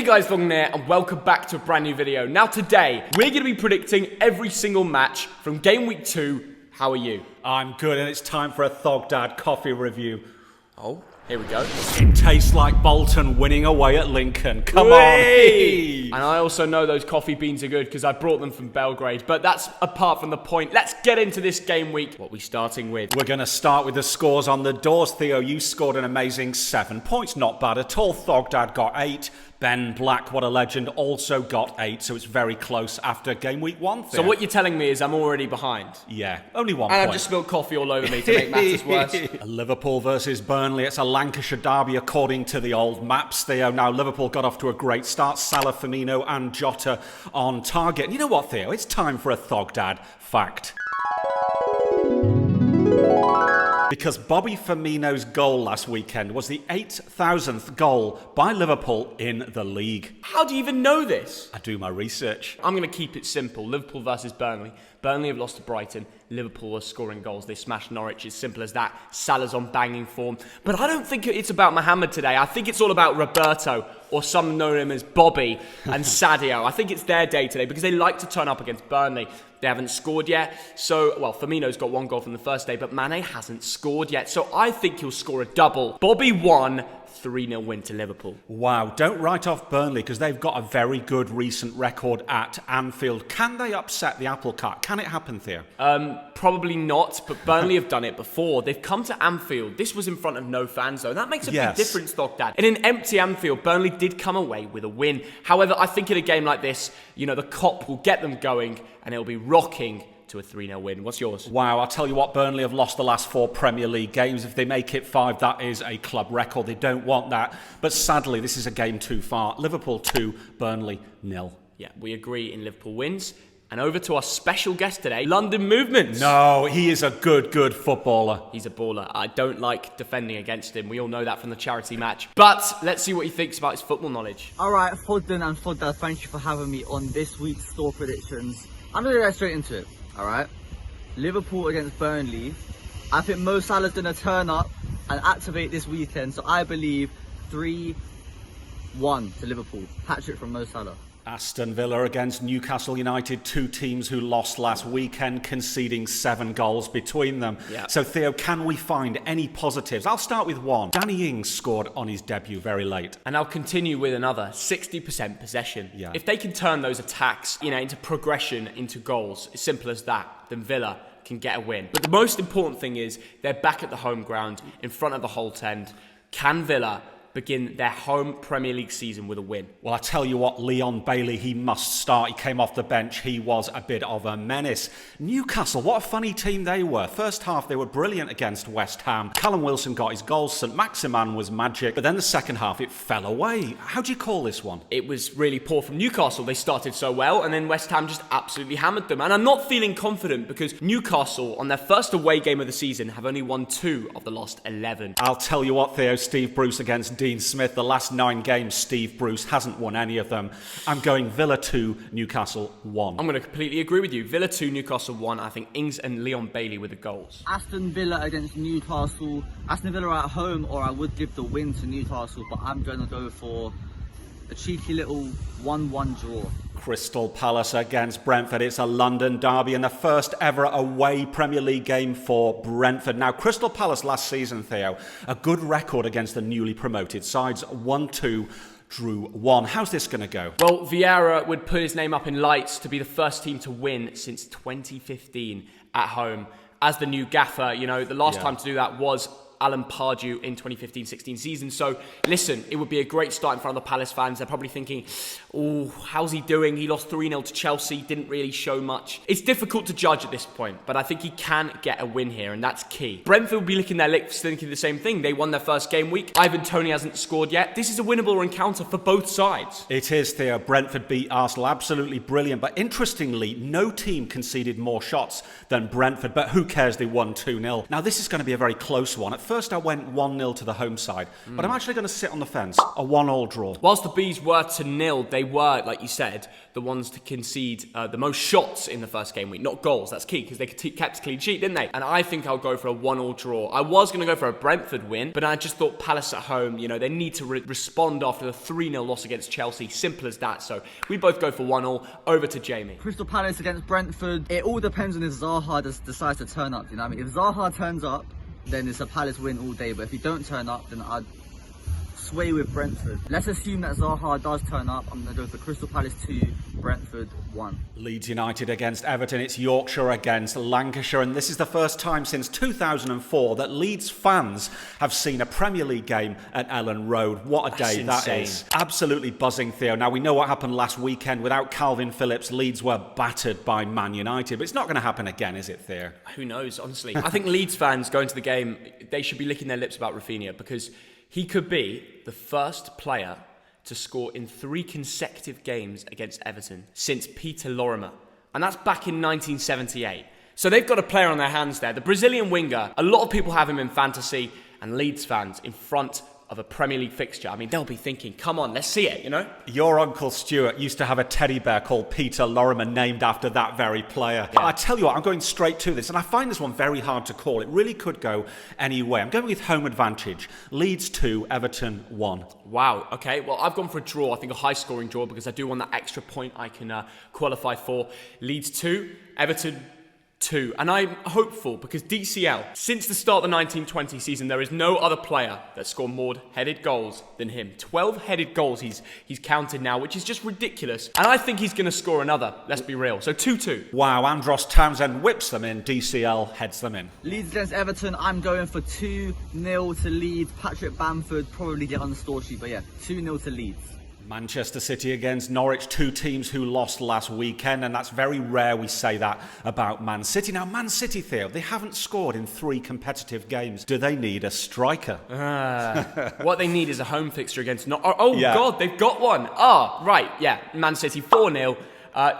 guys, Thogden here, and welcome back to a brand new video. Now today, we're going to be predicting every single match from Game Week 2. How are you? I'm good, and it's time for a Thog Dad coffee review. Oh, here we go. It tastes like Bolton winning away at Lincoln. Come on. And I also know those coffee beans are good because I brought them from Belgrade, but that's apart from the point. Let's get into this game week. What are we starting with? We're going to start with the scores on the doors. Theo, you scored an amazing 7 points. Not bad at all. Thog Dad got 8. Ben Black, what a legend, also got 8, so it's very close after game week 1. Theo. So what you're telling me is I'm already behind? Yeah, only 1 and point. I've just spilled coffee all over me to make matters worse. Liverpool versus Burnley. It's a Lancashire derby according to the old maps, Theo. Now, Liverpool got off to a great start. Salah, Firmino and Jota on target. And you know what, Theo? It's time for a Thog Dad fact. Because Bobby Firmino's goal last weekend was the 8,000th goal by Liverpool in the league. How do you even know this? I do my research. I'm going to keep it simple. Liverpool versus Burnley. Burnley have lost to Brighton. Liverpool are scoring goals. They smashed Norwich. It's simple as that. Salah's on banging form. But I don't think it's about Mohamed today. I think it's all about Roberto, or some know him as Bobby, and Sadio. I think it's their day today because they like to turn up against Burnley. They haven't scored yet. So, well, Firmino's got 1 goal from the first day, but Mane hasn't scored yet. So I think he'll score a double. Bobby won. 3-0 win to Liverpool. Wow, don't write off Burnley because they've got a very good recent record at Anfield. Can they upset the apple cart? Can it happen, Theo? Probably not, but Burnley have done it before. They've come to Anfield. This was in front of no fans, though. That makes a big difference, Thog Dad. In an empty Anfield, Burnley did come away with a win. However, I think in a game like this, you know, the cop will get them going and it'll be rocking to a 3-0 win. What's yours? Wow, I'll tell you what, Burnley have lost the last 4 Premier League games. If they make it 5, that is a club record. They don't want that. But sadly, this is a game too far. Liverpool 2, Burnley 0. Yeah, we agree in Liverpool wins. And over to our special guest today, London Movements. No, he is a good footballer. He's a baller. I don't like defending against him. We all know that from the charity match. But let's see what he thinks about his football knowledge. All right, Thogden and Thog Dad, thank you for having me on this week's store predictions. I'm going to get straight into it. All right, Liverpool against Burnley. I think Mo Salah's going to turn up and activate this weekend. So I believe 3-1 to Liverpool. Hat-trick from Mo Salah. Aston Villa against Newcastle United, 2 teams who lost last weekend, conceding 7 goals between them. Yeah. So, Theo, can we find any positives? I'll start with one. Danny Ings scored on his debut very late. And I'll continue with another 60% possession. Yeah. If they can turn those attacks, into progression, into goals, as simple as that, then Villa can get a win. But the most important thing is they're back at the home ground, in front of the Holt End. Can Villa begin their home Premier League season with a win? Well, I tell you what, Leon Bailey, he must start. He came off the bench. He was a bit of a menace. Newcastle, what a funny team they were. First half, they were brilliant against West Ham. Callum Wilson got his goal. St. Maximan was magic. But then the second half, it fell away. How do you call this one? It was really poor from Newcastle. They started so well, and then West Ham just absolutely hammered them. And I'm not feeling confident because Newcastle, on their first away game of the season, have only won 2 of the last 11. I'll tell you what, Theo, Steve Bruce against Dean Smith. The last 9 games, Steve Bruce hasn't won any of them. I'm going Villa 2, Newcastle 1. I'm going to completely agree with you. Villa 2, Newcastle 1. I think Ings and Leon Bailey with the goals. Aston Villa against Newcastle. Aston Villa are at home, or I would give the win to Newcastle, but I'm going to go for a cheeky little 1-1 draw. Crystal Palace against Brentford. It's a London derby and the first ever away Premier League game for Brentford. Now, Crystal Palace last season, Theo, a good record against the newly promoted sides. 1-2, drew 1. How's this going to go? Well, Vieira would put his name up in lights to be the first team to win since 2015 at home. As the new gaffer, the last time to do that was Alan Pardew in 2015-16 season. So listen, it would be a great start in front of the Palace fans. They're probably thinking, oh, how's he doing? He lost 3-0 to Chelsea, didn't really show much. It's difficult to judge at this point, but I think he can get a win here, and that's key. Brentford will be licking their lips thinking the same thing. They won their first game week. Ivan Toney hasn't scored yet. This is a winnable encounter for both sides. It is, Theo. Brentford beat Arsenal. Absolutely brilliant. But interestingly, no team conceded more shots than Brentford. But who cares? They won 2-0. Now, this is going to be a very close one. At first I went 1-0 to the home side, but I'm actually going to sit on the fence, a 1-1 draw. Whilst the Bees were to nil, they were, like you said, the ones to concede the most shots in the first game week. Not goals, that's key, because they kept a clean sheet, didn't they? And I think I'll go for a 1-1 draw. I was going to go for a Brentford win, but I just thought Palace at home, they need to respond after the 3-0 loss against Chelsea. Simple as that. So we both go for 1-1. Over to Jamie. Crystal Palace against Brentford. It all depends on if Zaha decides to turn up. You know what I mean? If Zaha turns up, then it's a Palace win all day. But if he don't turn up, then I'd sway with Brentford. Let's assume that Zaha does turn up. I'm going to go for Crystal Palace 2, Brentford 1. Leeds United against Everton. It's Yorkshire against Lancashire. And this is the first time since 2004 that Leeds fans have seen a Premier League game at Ellen Road. What a day that is. Absolutely buzzing, Theo. Now, we know what happened last weekend. Without Calvin Phillips, Leeds were battered by Man United. But it's not going to happen again, is it, Theo? Who knows, honestly. I think Leeds fans going to the game, they should be licking their lips about Rafinha, because he could be the first player to score in 3 consecutive games against Everton since Peter Lorimer. And that's back in 1978. So they've got a player on their hands there. The Brazilian winger, a lot of people have him in fantasy, and Leeds fans in front of a Premier League fixture. I mean, they'll be thinking, come on, let's see it, Your Uncle Stuart used to have a teddy bear called Peter Lorimer named after that very player. Yeah. I tell you what, I'm going straight to this, and I find this one very hard to call. It really could go any way. I'm going with home advantage. Leeds 2, Everton 1. Wow, okay. Well, I've gone for a draw. I think a high-scoring draw, because I do want that extra point I can qualify for. Leeds 2, Everton 2. And I'm hopeful because DCL, since the start of the 1920 season, there is no other player that scored more headed goals than him. 12 headed goals he's counted now, which is just ridiculous. And I think he's going to score another, let's be real. So 2-2. Wow, Andros Townsend whips them in, DCL heads them in. Leeds against Everton, I'm going for 2-0 to Leeds. Patrick Bamford probably get on the score sheet, but yeah, 2-0 to Leeds. Manchester City against Norwich, 2 teams who lost last weekend, and that's very rare we say that about Man City. Now, Man City, Theo, they haven't scored in 3 competitive games. Do they need a striker? What they need is a home fixture against God, they've got one. Right, yeah, Man City 4-0.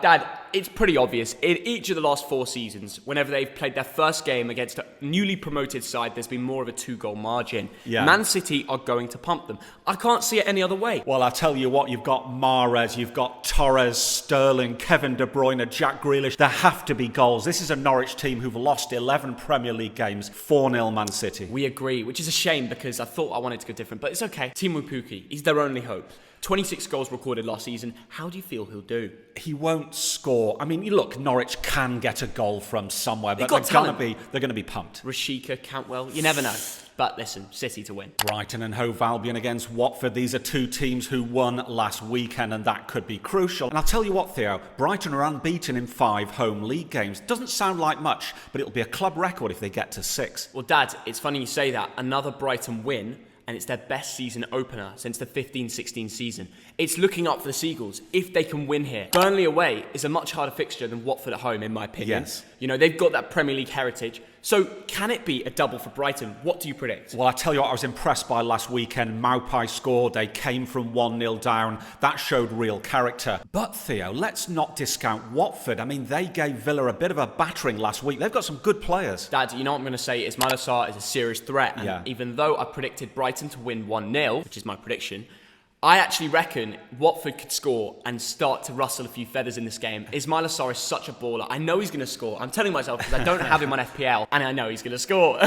Dad, it's pretty obvious. In each of the last 4 seasons, whenever they've played their first game against a newly promoted side, there's been more of a 2-goal margin. Yeah. Man City are going to pump them. I can't see it any other way. Well, I tell you what, you've got Mahrez, you've got Torres, Sterling, Kevin De Bruyne, Jack Grealish. There have to be goals. This is a Norwich team who've lost 11 Premier League games. 4-0 Man City. We agree, which is a shame because I thought I wanted to go different, but it's okay. Timu Pukki, he's their only hope. 26 goals recorded last season. How do you feel he'll do? He won't score. I mean, look, Norwich can get a goal from somewhere, but they're going to be pumped. Rashika, Cantwell, you never know. But listen, City to win. Brighton and Hove Albion against Watford. These are 2 teams who won last weekend, and that could be crucial. And I'll tell you what, Theo, Brighton are unbeaten in 5 home league games. Doesn't sound like much, but it'll be a club record if they get to 6. Well, Dad, it's funny you say that. Another Brighton win, and it's their best season opener since the 15-16 season. It's looking up for the Seagulls if they can win here. Burnley away is a much harder fixture than Watford at home, in my opinion. Yes. They've got that Premier League heritage. So can it be a double for Brighton? What do you predict? Well, I tell you what, I was impressed by last weekend. Maupai scored. They came from 1-0 down. That showed real character. But, Theo, let's not discount Watford. I mean, they gave Villa a bit of a battering last week. They've got some good players. Dad, you know what I'm going to say? Ismail Assar is a serious threat. And even though I predicted Brighton to win 1-0, which is my prediction, I actually reckon Watford could score and start to rustle a few feathers in this game. Ismail Assar is such a baller. I know he's going to score. I'm telling myself because I don't have him on FPL, and I know he's going to score.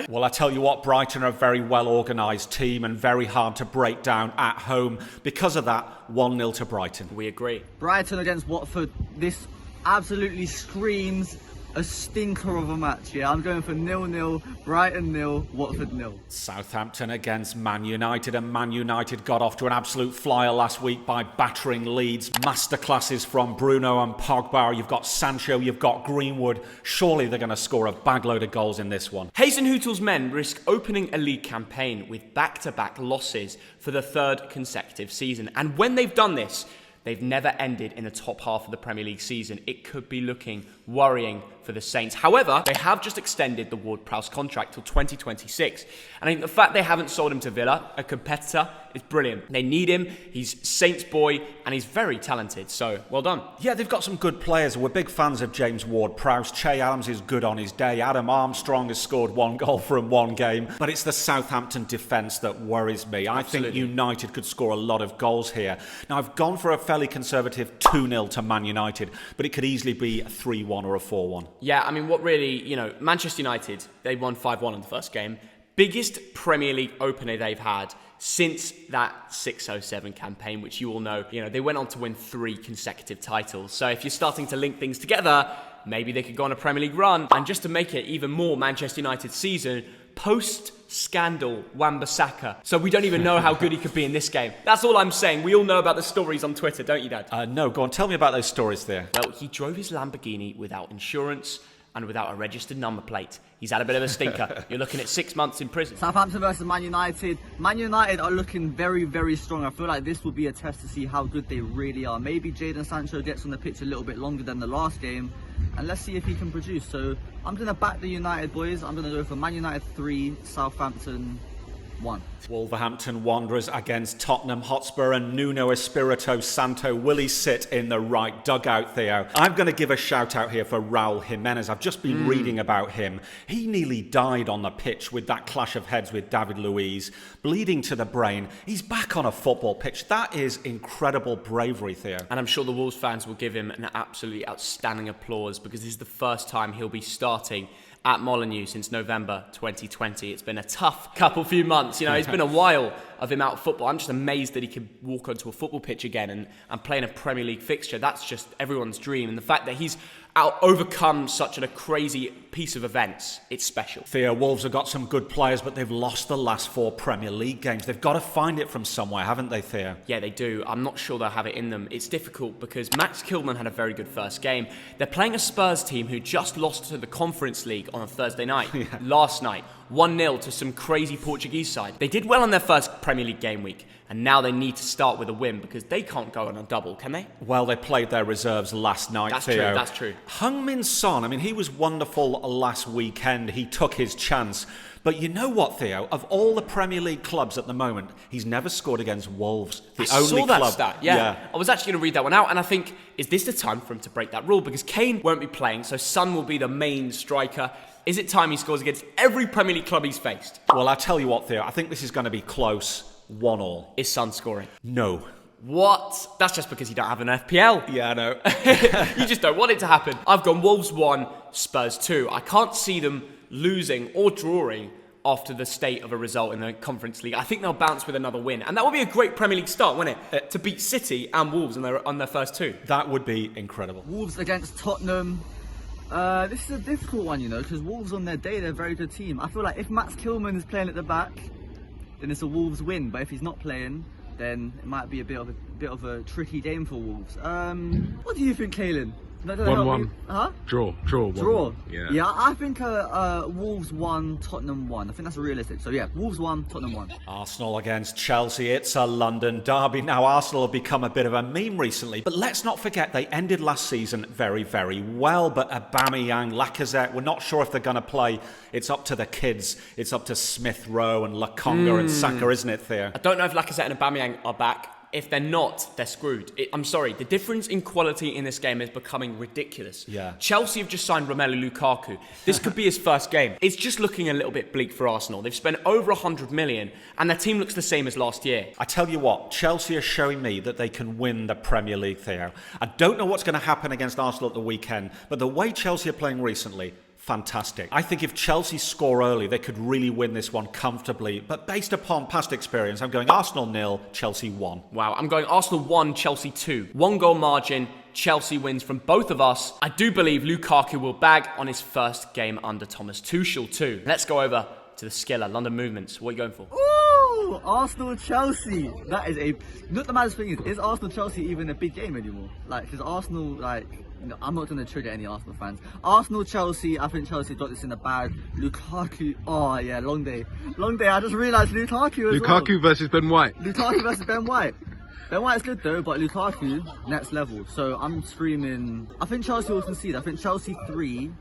Well, I tell you what, Brighton are a very well-organised team and very hard to break down at home. Because of that, 1-0 to Brighton. We agree. Brighton against Watford. This absolutely screams a stinker of a match, yeah. I'm going for 0-0, Brighton 0, Watford 0. Southampton against Man United, and Man United got off to an absolute flyer last week by battering Leeds. Masterclasses from Bruno and Pogba. You've got Sancho, you've got Greenwood. Surely they're going to score a bagload of goals in this one. Hasenhüttl's men risk opening a league campaign with back-to-back losses for the 3rd consecutive season. And when they've done this, they've never ended in the top half of the Premier League season. It could be looking worrying for the Saints. However, they have just extended the Ward-Prowse contract till 2026. And I think the fact they haven't sold him to Villa, a competitor, is brilliant. They need him. He's Saints boy, and he's very talented. So, well done. Yeah, they've got some good players. We're big fans of James Ward-Prowse. Che Adams is good on his day. Adam Armstrong has scored 1 goal from 1 game. But it's the Southampton defence that worries me. I think United could score a lot of goals here. Now, I've gone for a fairly conservative 2-0 to Man United, but it could easily be a 3-1 or a 4-1. Yeah, I mean, what really, Manchester United, they won 5-1 in the first game. Biggest Premier League opener they've had since that 6-07 campaign, which you all know. They went on to win 3 consecutive titles. So if you're starting to link things together, maybe they could go on a Premier League run. And just to make it even more Manchester United season, post-scandal Wan-Bissaka. So we don't even know how good he could be in this game. That's all I'm saying. We all know about the stories on Twitter, don't you, Dad? No, go on. Tell me about those stories there. Well, he drove his Lamborghini without insurance and without a registered number plate. He's had a bit of a stinker. You're looking at 6 months in prison. Southampton versus Man United. Man United are looking very, very strong. I feel like this will be a test to see how good they really are. Maybe Jadon Sancho gets on the pitch a little bit longer than the last game. And let's see if he can produce. So I'm going to back the United boys. I'm going to go for Man United 3, Southampton 1. Wolverhampton Wanderers against Tottenham Hotspur, and Nuno Espirito Santo. Will he sit in the right dugout, Theo? I'm going to give a shout out here for Raul Jimenez. I've just been reading about him. He nearly died on the pitch with that clash of heads with David Luiz, bleeding to the brain. He's back on a football pitch. That is incredible bravery, Theo. And I'm sure the Wolves fans will give him an absolutely outstanding applause, because this is the first time he'll be starting at Molineux since November 2020. It's been a tough few months. It's been a while of him out of football. I'm just amazed that he could walk onto a football pitch again and play in a Premier League fixture. That's just everyone's dream. And the fact that he's overcome such a crazy piece of events, it's special. Theo, Wolves have got some good players, but they've lost the last 4 Premier League games. They've got to find it from somewhere, haven't they, Theo? Yeah, they do. I'm not sure they'll have it in them. It's difficult because Max Kilman had a very good first game. They're playing a Spurs team who just lost to the Conference League on a Thursday night, last night. 1-0 to some crazy Portuguese side. They did well on their first Premier League game week, and now they need to start with a win, because they can't go on a double, can they? Well, they played their reserves last night, Theo. That's true. Heung-min Son, he was wonderful last weekend. He took his chance. But you know what, Theo? Of all the Premier League clubs at the moment, he's never scored against Wolves. I saw that stat, yeah. I was actually going to read that one out, and I think, is this the time for him to break that rule? Because Kane won't be playing, so Son will be the main striker. Is it time he scores against every Premier League club he's faced? Well, I'll tell you what, Theo. I think this is going to be close. 1-1. Is Son scoring? No. What? That's just because you don't have an FPL. Yeah, I know. You just don't want it to happen. I've gone Wolves 1, Spurs 2. I can't see them losing or drawing after the state of a result in the Conference League. I think they'll bounce with another win. And that would be a great Premier League start, wouldn't it? To beat City and Wolves on their first 2. That would be incredible. Wolves against Tottenham. This is a difficult one, because Wolves on their day, they're a very good team. I feel like if Max Kilman is playing at the back, then it's a Wolves win. But if he's not playing, then it might be a bit of a tricky game for Wolves. What do you think, Kaelin? 1-1. Huh? Draw. Draw. Yeah. I think Wolves 1, Tottenham 1. I think that's realistic. So yeah, Wolves 1, Tottenham 1. Arsenal against Chelsea. It's a London derby. Now, Arsenal have become a bit of a meme recently, but let's not forget they ended last season very, very well. But Aubameyang, Lacazette, we're not sure if they're going to play. It's up to the kids. It's up to Smith Rowe and Lokonga and Saka, isn't it, Theo? I don't know if Lacazette and Aubameyang are back. If they're not, they're screwed. I'm sorry, the difference in quality in this game is becoming ridiculous. Yeah. Chelsea have just signed Romelu Lukaku. This could be his first game. It's just looking a little bit bleak for Arsenal. They've spent over 100 million, and their team looks the same as last year. I tell you what, Chelsea are showing me that they can win the Premier League, Theo. I don't know what's going to happen against Arsenal at the weekend, but the way Chelsea are playing recently, fantastic. I think if Chelsea score early, they could really win this one comfortably. But based upon past experience, I'm going Arsenal 0, Chelsea 1. Wow, I'm going Arsenal 1, Chelsea 2. 1 goal margin, Chelsea wins from both of us. I do believe Lukaku will bag on his first game under Thomas Tuchel too. Let's go over to the Skiller, London Movements. What are you going for? Ooh, Arsenal-Chelsea. That is Look, the maddest thing is Arsenal-Chelsea even a big game anymore? Because Arsenal, I'm not going to trigger any Arsenal fans. Arsenal-Chelsea, I think Chelsea got this in the bag. Lukaku, oh yeah, long day. I just realised Lukaku as well. Lukaku versus Ben White. Lukaku versus Ben White. Ben White's good though, but Lukaku, next level. So I'm screaming, I think Chelsea will concede. I think Chelsea 3,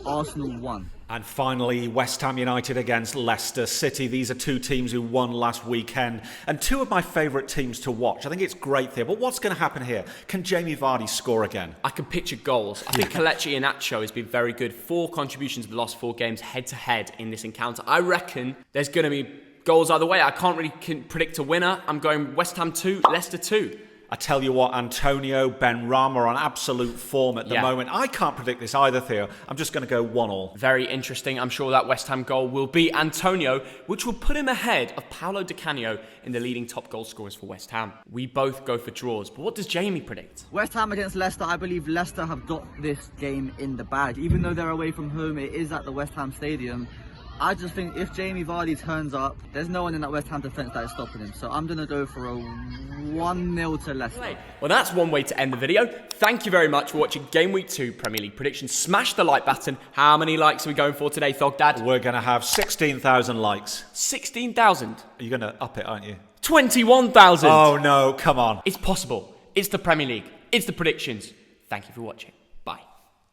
Arsenal 1. And finally, West Ham United against Leicester City. These are two teams who won last weekend and two of my favourite teams to watch. I think it's great there. But what's going to happen here? Can Jamie Vardy score again? I can picture goals. I think Kelechi Iheanacho has been very good. 4 contributions in the last 4 games head-to-head in this encounter. I reckon there's going to be goals either way. I can't really predict a winner. I'm going West Ham 2, Leicester 2. I tell you what, Antonio, Benrahma are on absolute form at the moment. I can't predict this either, Theo. I'm just going to go 1-1. Very interesting. I'm sure that West Ham goal will be Antonio, which will put him ahead of Paulo Di Canio in the leading top goal scorers for West Ham. We both go for draws, but what does Jamie predict? West Ham against Leicester. I believe Leicester have got this game in the bag. Even though they're away from home, it is at the West Ham Stadium. I just think if Jamie Vardy turns up, there's no one in that West Ham defence that is stopping him. So I'm going to go for a 1-0 to Leicester. Well, that's one way to end the video. Thank you very much for watching Game Week 2 Premier League predictions. Smash the like button. How many likes are we going for today, Thogdad? We're going to have 16,000 likes. 16,000? You're going to up it, aren't you? 21,000! Oh no, come on. It's possible. It's the Premier League. It's the predictions. Thank you for watching.